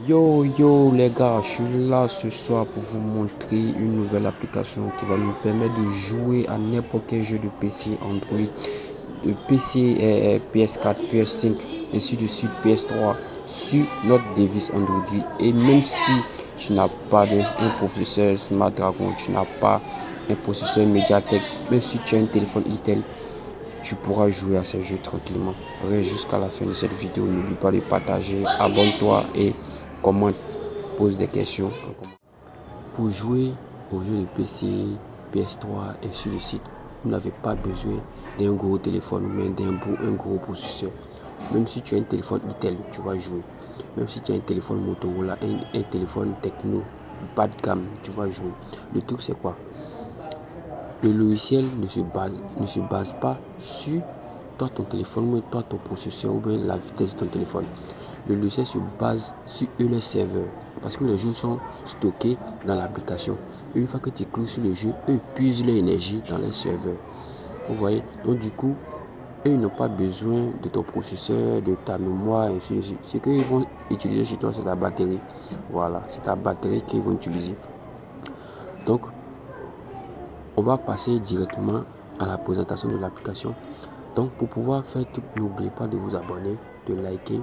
Yo les gars, je suis là ce soir pour vous montrer une nouvelle application qui va nous permettre de jouer à n'importe quel jeu de PC, Android, de PC, PS4, PS5, ainsi de suite, PS3 sur notre device Android. Et même si tu n'as pas un processeur Snapdragon, tu n'as pas un processeur Mediatek, même si tu as un téléphone Intel, tu pourras jouer à ces jeux tranquillement. Reste jusqu'à la fin de cette vidéo. N'oublie pas de partager, abonne-toi et commente, pose des questions. Pour jouer aux jeux de PC, PS3 et ainsi de suite, vous n'avez pas besoin d'un gros téléphone, mais un gros processeur. Même si tu as un téléphone Intel, tu vas jouer. Même si tu as un téléphone Motorola, un téléphone Techno, bas de gamme, tu vas jouer. Le truc c'est quoi? Le logiciel ne se base pas sur toi, ton téléphone, ou toi, ton processeur, ou bien la vitesse de ton téléphone. Le logiciel se base sur le serveur. Parce que les jeux sont stockés dans l'application. Une fois que tu cloues sur le jeu, eux puisent l'énergie dans les serveurs. Vous voyez? Donc du coup, eux n'ont pas besoin de ton processeur, de ta mémoire, et ainsi de suite. Ce qu'ils vont utiliser chez toi, c'est ta batterie. Voilà, c'est ta batterie qu'ils vont utiliser. Donc, on va passer directement à la présentation de l'application. Donc pour pouvoir faire tout, n'oubliez pas de vous abonner, de liker,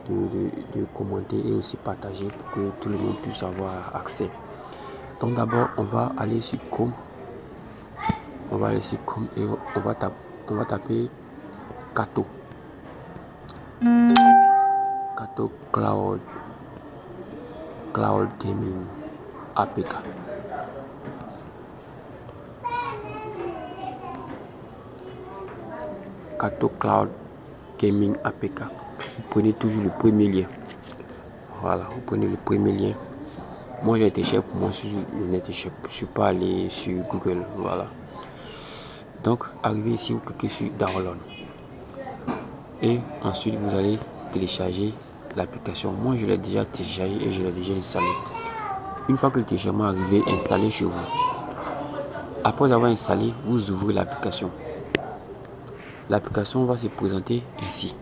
de commenter et aussi partager pour que tout le monde puisse avoir accès. Donc d'abord on va aller sur Chrome. On va aller sur Chrome et on va taper Kato. Kato Cloud Gaming APK. Kato Cloud Gaming APK. Vous prenez toujours le premier lien. Voilà, vous prenez le premier lien. Moi j'ai été cher pour moi sur le net, je ne suis pas allé sur Google. Voilà. Donc arrivé ici, vous cliquez sur Download. Et ensuite vous allez télécharger l'application. Moi je l'ai déjà téléchargé et je l'ai déjà installé. Une fois que le téléchargement est arrivé, installé chez vous. Après avoir installé, vous ouvrez l'application. L'application va se présenter ainsi.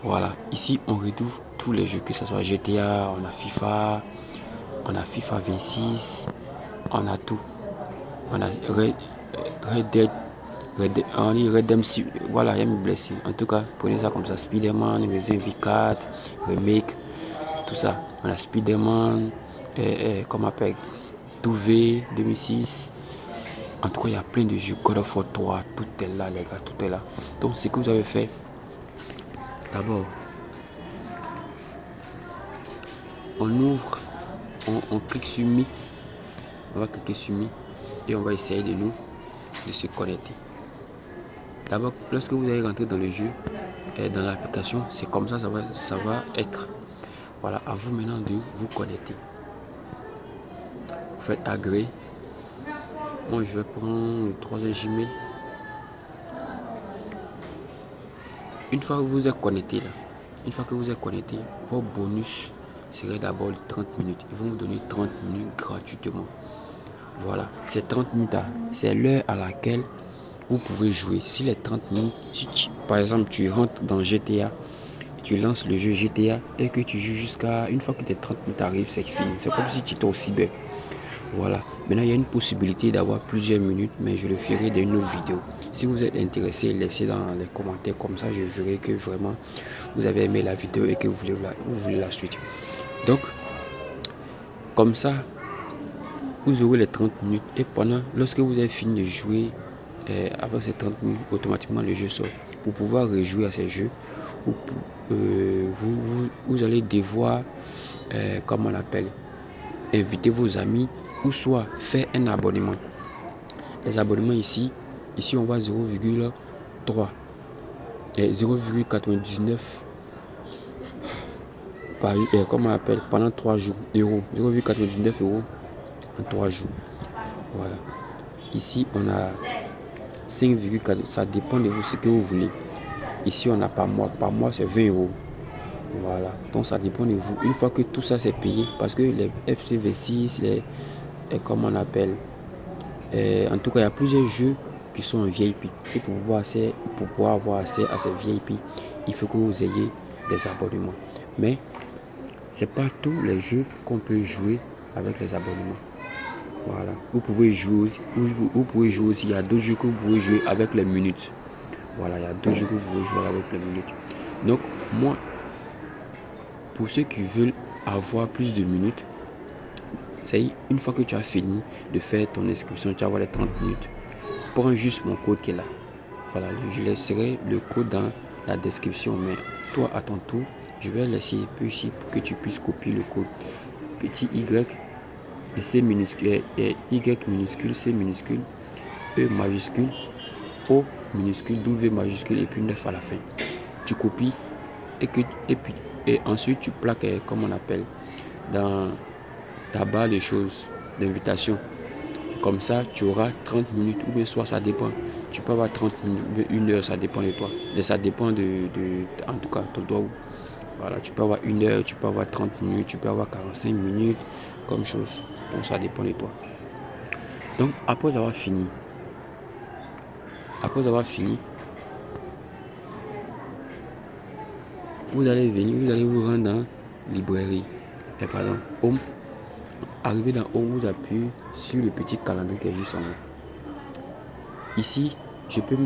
Voilà, ici on retrouve tous les jeux, que ce soit GTA, on a FIFA 26, on a tout. On a Red Dead, on dit Redemption, voilà, il y a me blessé. En tout cas, prenez ça comme ça, Spider-Man, Resident Evil 4, Remake, tout ça. On a Spider-Man, comme on appelle, Touvé 2006. En tout cas, il y a plein de jeux, God of War 3, tout est là, les gars, tout est là. Donc, ce que vous avez fait, d'abord, on ouvre, on clique sur Me, on va cliquer sur Me et on va essayer de se connecter. D'abord, lorsque vous allez rentrer dans le jeu, dans l'application, c'est comme ça, ça va être. Voilà, à vous maintenant de vous connecter. Vous faites agréer. Moi, je vais prendre le 3e Gmail. Une fois que vous êtes connecté là, vos bonus serait d'abord 30 minutes. Ils vont vous donner 30 minutes gratuitement. Voilà, ces 30 minutes là, c'est l'heure à laquelle vous pouvez jouer. Si les 30 minutes, par exemple, tu rentres dans GTA, tu lances le jeu GTA et que tu joues jusqu'à... Une fois que tes 30 minutes arrivent, c'est fini. C'est comme si tu étais au cyber. Voilà. Maintenant, il y a une possibilité d'avoir plusieurs minutes, mais je le ferai dans une autre vidéo. Si vous êtes intéressé, laissez dans les commentaires. Comme ça, je verrai que vraiment, vous avez aimé la vidéo et que vous voulez la suite. Donc, comme ça, vous aurez les 30 minutes. Et lorsque vous avez fini de jouer, après ces 30 minutes, automatiquement, le jeu sort. Pour pouvoir rejouer à ces jeux, vous allez devoir, comment on appelle, inviter vos amis ou soit faire un abonnement. Les abonnements ici on voit 0,3 et 0,99 par, comment on appelle, pendant 3 jours, 0,99 euros en 3 jours. Voilà. Ici on a 5,4, ça dépend de vous ce que vous voulez. Ici on a par mois c'est 20 euros. Voilà, donc ça dépend de vous. Une fois que tout ça c'est payé, parce que les FCV6, comment on appelle, en tout cas il y a plusieurs jeux qui sont en VIP. Et pour pouvoir avoir accès à ces VIP, il faut que vous ayez des abonnements. Mais c'est pas tous les jeux qu'on peut jouer avec les abonnements. Voilà. Vous pouvez jouer aussi. Il y a d'autres jeux que vous pouvez jouer avec les minutes. Voilà, il y a d'autres jeux que vous pouvez jouer avec les minutes. Donc, moi, pour ceux qui veulent avoir plus de minutes, c'est une fois que tu as fini de faire ton inscription, tu vas avoir les 30 minutes. Prends juste mon code qui est là. Voilà, je laisserai le code dans la description. Mais toi, à ton tour, je vais laisser ici pour que tu puisses copier le code. Petit Y et C minuscule, et Y minuscule, C minuscule, E majuscule, O minuscule, W majuscule et puis 9 à la fin. Tu copies et ensuite tu plaques, comme on appelle, dans ta barre de choses d'invitation. Comme ça, tu auras 30 minutes ou bien soit ça dépend. Tu peux avoir 30 minutes ou bien 1 heure, ça dépend de toi. Et ça dépend en tout cas, ton doigt. Voilà, tu peux avoir 1 heure, tu peux avoir 30 minutes, tu peux avoir 45 minutes, comme chose. Donc ça dépend de toi. Donc après avoir fini, vous allez vous rendre dans librairie. Home. Arrivé dans Home, vous appuyez sur le petit calendrier qui est juste en haut. Ici, je peux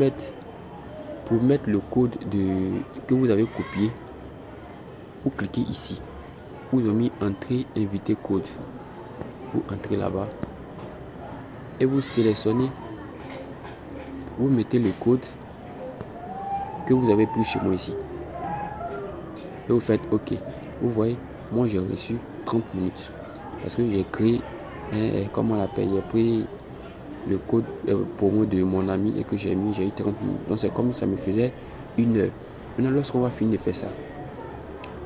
pour mettre le code que vous avez copié, vous cliquez ici. Vous avez mis entrée, invité code. Vous entrez là-bas et vous sélectionnez. Vous mettez le code que vous avez pris chez moi ici. Et vous faites OK. Vous voyez, moi j'ai reçu 30 minutes. Parce que j'ai créé, comment on l'appelle, j'ai pris le code promo de mon ami et que j'ai eu 30 minutes. Donc c'est comme si ça me faisait 1 heure. Maintenant, lorsqu'on va finir de faire ça,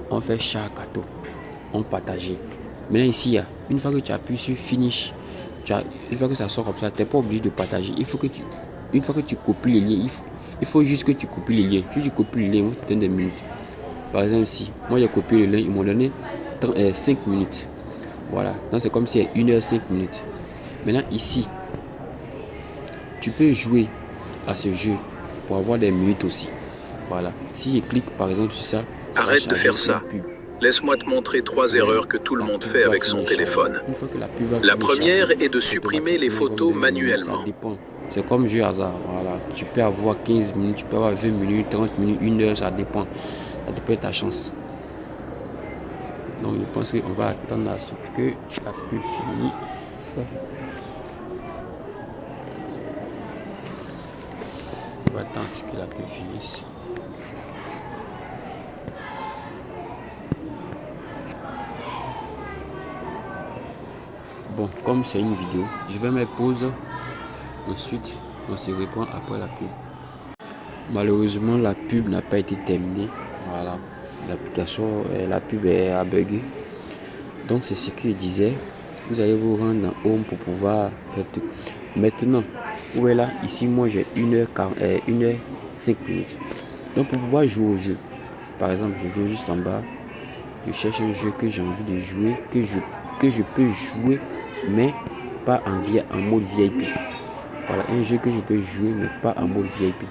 on fait chaque gâteau, on partage. Maintenant ici, une fois que tu appuies sur finish, une fois que ça sort comme ça, tu n'es pas obligé de partager. Une fois que tu copies les liens, il faut juste que tu copies les liens. Si tu copies les liens, vous te donne des minutes. Par exemple ici, moi j'ai copié le lien, ils m'ont donné 5 minutes. Voilà, donc c'est comme si c'est 1 heure 5 minutes. Maintenant ici, tu peux jouer à ce jeu pour avoir des minutes aussi. Voilà, si je clique par exemple sur ça. Arrête de faire ça. Laisse-moi te montrer 3 erreurs que tout le monde fait avec son téléphone. La première est de supprimer les photos manuellement. C'est comme jeu hasard. Voilà, tu peux avoir 15 minutes, tu peux avoir 20 minutes, 30 minutes, 1 heure, ça dépend. Ça dépend de ta chance. Donc je pense qu'on va attendre à ce que la pub finisse. On va attendre à ce que la pub finisse. Bon, comme c'est une vidéo, je vais mettre pause. Ensuite, on se reprend après la pub. Malheureusement, la pub n'a pas été terminée. Voilà, l'application, la pub a bugué. Donc c'est ce que je disais. Vous allez vous rendre dans Home pour pouvoir faire tout. Maintenant, où est là? Ici, moi j'ai 1 heure 5 minutes. Donc pour pouvoir jouer au jeu, par exemple, je viens juste en bas, je cherche un jeu que j'ai envie de jouer, que je peux jouer, mais pas en mode VIP. Voilà, un jeu que je peux jouer, mais pas en mode VIP.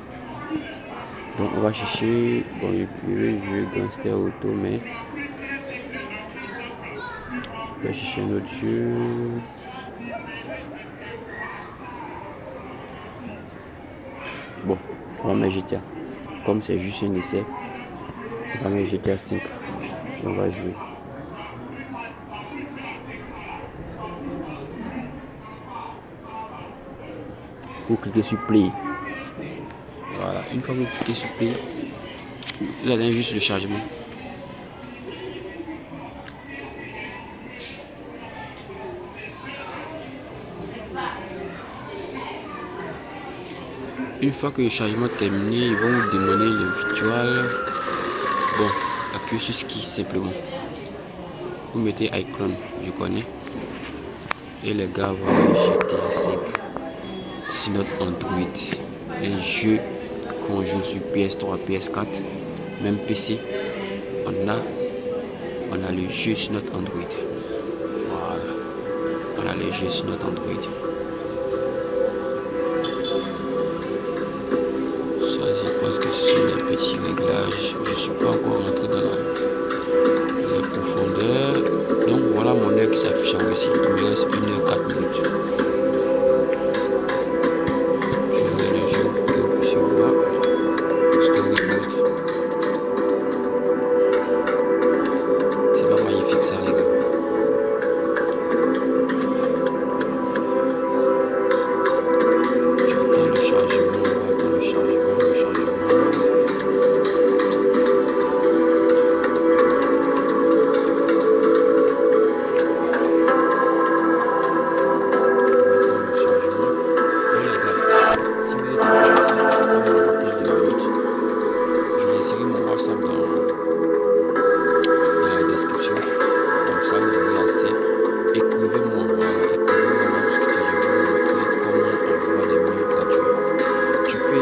Donc on va chercher, bon, je vais jouer Gangster Auto, mais je vais chercher un autre jeu. Bon, on va mettre GTA. Comme c'est juste un essai, on va mettre GTA 5 et on va jouer. Vous cliquez sur Play. Voilà, une fois que vous cliquez sur Play, vous avez juste le chargement. Une fois que le chargement est terminé, ils vont vous demander le virtual. Bon, appuyez sur Ski simplement. Vous mettez Icon, je connais. Et les gars vont GTA 5 sur notre Android. Un jeu qu'on joue sur PS3, PS4, même PC. On a le jeu sur notre Android. Voilà. On a le jeu sur notre Android. Petits réglages. Je ne suis pas encore rentré dans les profondeurs. voici, il me reste 1h04 minutes. Je mets le jeu que sur moi. Story mode. C'est pas magnifique ça les gars. Je vais prendre le chargement, on va prendre le chargement.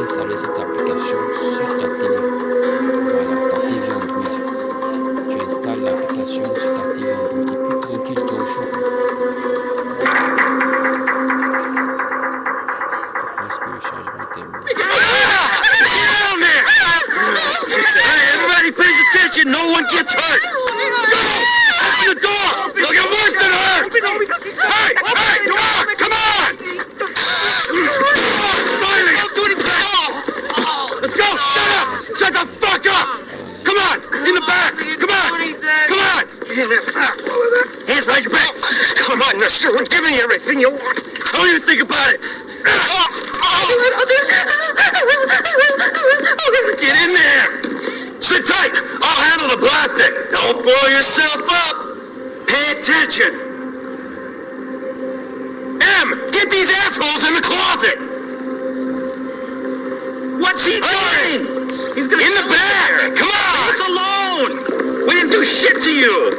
Installer cette application sur ta télé. Voilà, ta TV Android. Tu installes l'application sur ta TV Android et puis tranquille, tu es au chaud. Je pense que le changement est terminé. Hey, everybody pays attention, no one gets hurt. Go! Open the door! They'll get worse than hurt! Hey, come on! Let's go! Shut up! Shut the fuck up! Come on! In the back! Come on! Come on! Hands behind your back! Come on, mister. Give me everything you want. Don't even think about it. I'll do it. Get in there! Sit tight! I'll handle the plastic! Don't blow yourself up! Pay attention! M! Get these assholes in the closet! What's he doing? He's gonna in the back! Come on! Leave us alone! We didn't do shit to you!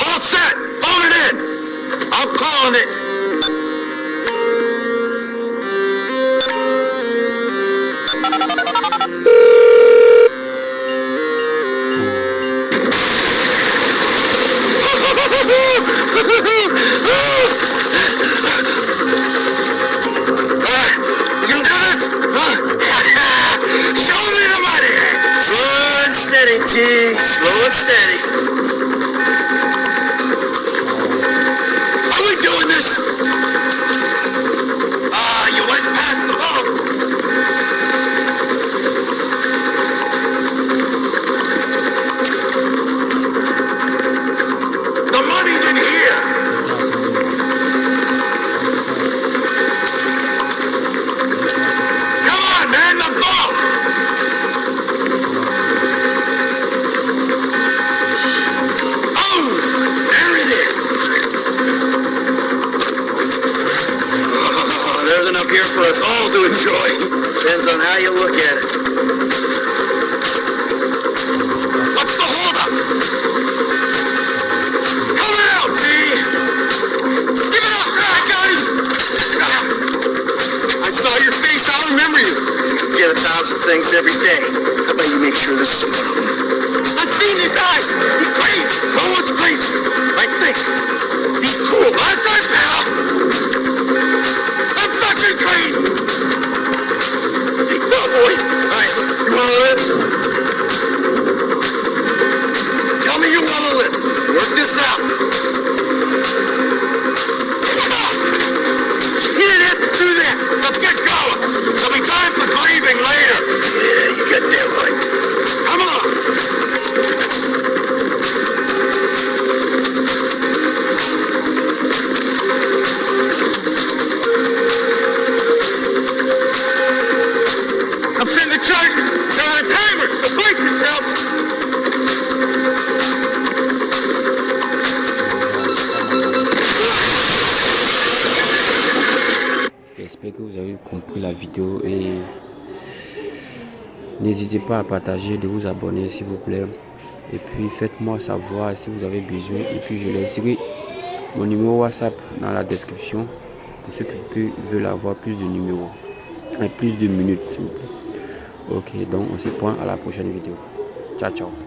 All set! Phone it in! I'm calling it! Slow and steady. Are we doing this? You went past the boat. The money's in here. Come on, man, the boat. Here for us all to enjoy. Depends on how you look at it. What's the holdup? Come out, B! Give it up, guys! I saw your face, I'll remember you. You get 1,000 things every day. How about you make sure this is one of them? I've seen his eyes! He's crazy! No one's crazy! I think. Be cool. Last time, pal! Crazy. Oh boy. Alright, you wanna live? Tell me you wanna live. Work this out. You didn't have to do that. Let's get going. There'll be time for grieving later. Yeah, you got that right. Come on. I'm setting the charges. They're on a timer, so brace yourselves. J'espère que vous avez compris la vidéo et n'hésitez pas à partager, de vous abonner s'il vous plaît. Et puis faites-moi savoir si vous avez besoin. Et puis je laisserai mon numéro WhatsApp dans la description pour ceux qui veulent avoir plus de numéros et plus de minutes s'il vous plaît. Ok, donc on se prend à la prochaine vidéo. Ciao, ciao.